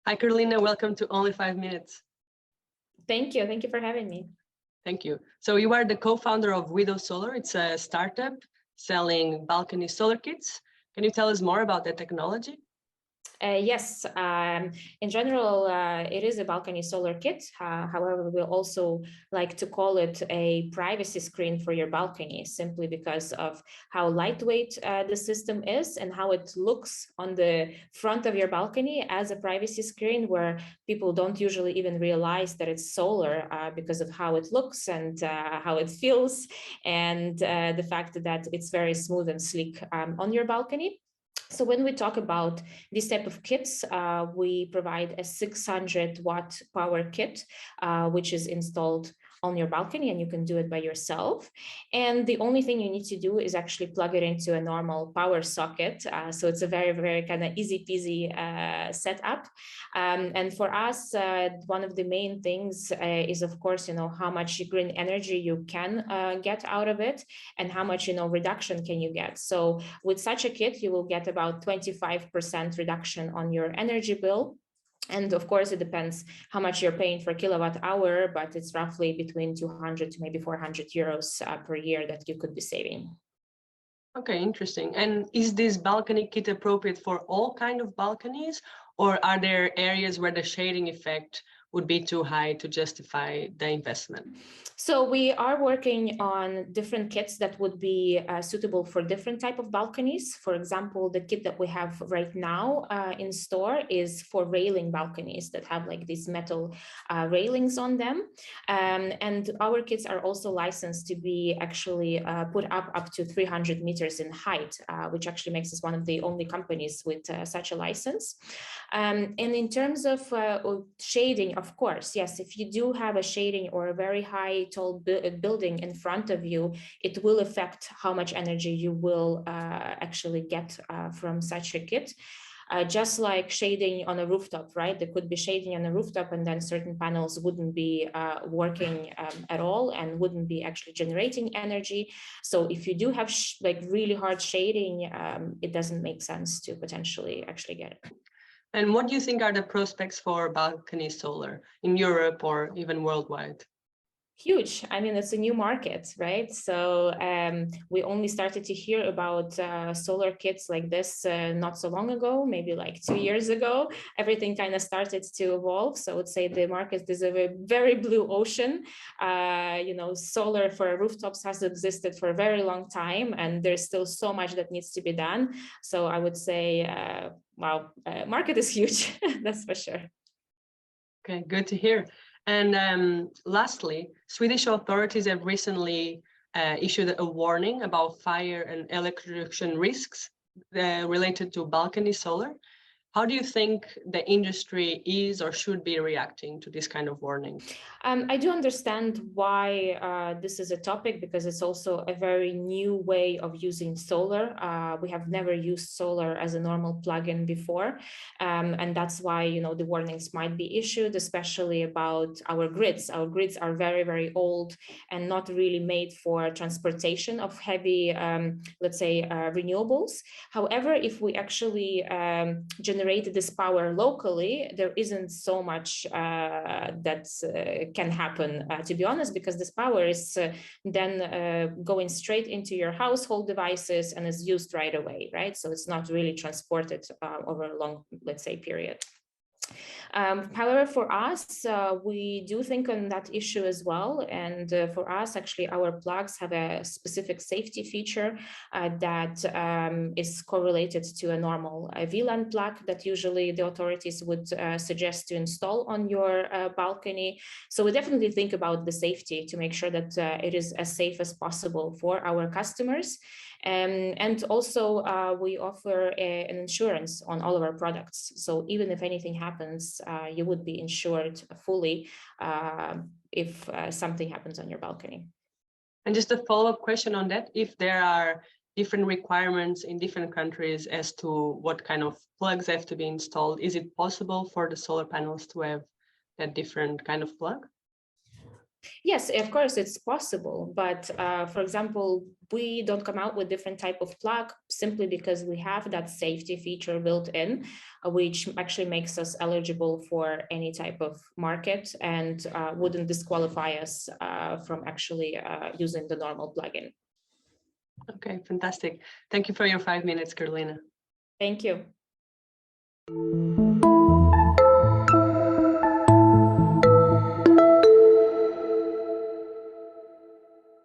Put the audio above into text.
Hi, Karolina. Welcome to Only 5 Minutes. Thank you. Thank you for having me. Thank you. So you are the co-founder of Widow Solar. It's a startup selling balcony solar kits. Can you tell us more about the technology? Yes, in general, it is a balcony solar kit. However, we also like to call it a privacy screen for your balcony, simply because of how lightweight the system is and how it looks on the front of your balcony as a privacy screen, where people don't usually even realize that it's solar because of how it looks and how it feels, and the fact that it's very smooth and sleek on your balcony. So when we talk about this type of kits, we provide a 600-watt power kit, which is installed on your balcony, and you can do it by yourself. And the only thing you need to do is actually plug it into a normal power socket. So it's a very, very kind of easy peasy setup. And for us, one of the main things is, of course, how much green energy you can get out of it and how much, reduction can you get. So with such a kit, you will get about 25% reduction on your energy bill. And of course, it depends how much you're paying for kilowatt hour, but it's roughly between 200 to maybe 400 euros per year that you could be saving. Okay, interesting. And is this balcony kit appropriate for all kind of balconies, or are there areas where the shading effect would be too high to justify the investment? So we are working on different kits that would be suitable for different type of balconies. For example, the kit that we have right now in store is for railing balconies that have like these metal railings on them. And our kits are also licensed to be actually put up to 300 meters in height, which actually makes us one of the only companies with such a license. And in terms of shading, of course, yes, if you do have a shading or a very high tall building in front of you, it will affect how much energy you will actually get from such a kit. Just like shading on a rooftop, right? There could be shading on a rooftop and then certain panels wouldn't be working at all and wouldn't be actually generating energy. So if you do have like really hard shading, it doesn't make sense to potentially actually get it. And what do you think are the prospects for balcony solar in Europe or even worldwide? Huge. I mean, it's a new market, right? So we only started to hear about solar kits like this not so long ago, maybe like 2 years ago. Everything kind of started to evolve. So I would say the market is a very blue ocean. Solar for rooftops has existed for a very long time, and there's still so much that needs to be done. So I would say, wow, market is huge. That's for sure. Okay, good to hear. And lastly, Swedish authorities have recently issued a warning about fire and electroduction risks related to balcony solar. How do you think the industry is or should be reacting to this kind of warning? I do understand why this is a topic, because it's also a very new way of using solar. We have never used solar as a normal plugin before. And that's why, the warnings might be issued, especially about our grids. Our grids are very, very old and not really made for transportation of heavy, let's say, renewables. However, if we actually generate this power locally, there isn't so much that can happen, to be honest, because this power is then going straight into your household devices and is used right away, right? So it's not really transported over a long, let's say, period. However, for us, we do think on that issue as well. And for us, actually, our plugs have a specific safety feature that is correlated to a normal VLAN plug that usually the authorities would suggest to install on your balcony. So we definitely think about the safety to make sure that it is as safe as possible for our customers. And also we offer an insurance on all of our products. So even if anything happens, you would be insured fully if something happens on your balcony. And just a follow-up question on that, if there are different requirements in different countries as to what kind of plugs have to be installed, is it possible for the solar panels to have a different kind of plug? Yes, of course, it's possible. But for example, we don't come out with different type of plug simply because we have that safety feature built in, which actually makes us eligible for any type of market and wouldn't disqualify us from actually using the normal plugin. Okay, fantastic. Thank you for your 5 minutes, Karolina. Thank you.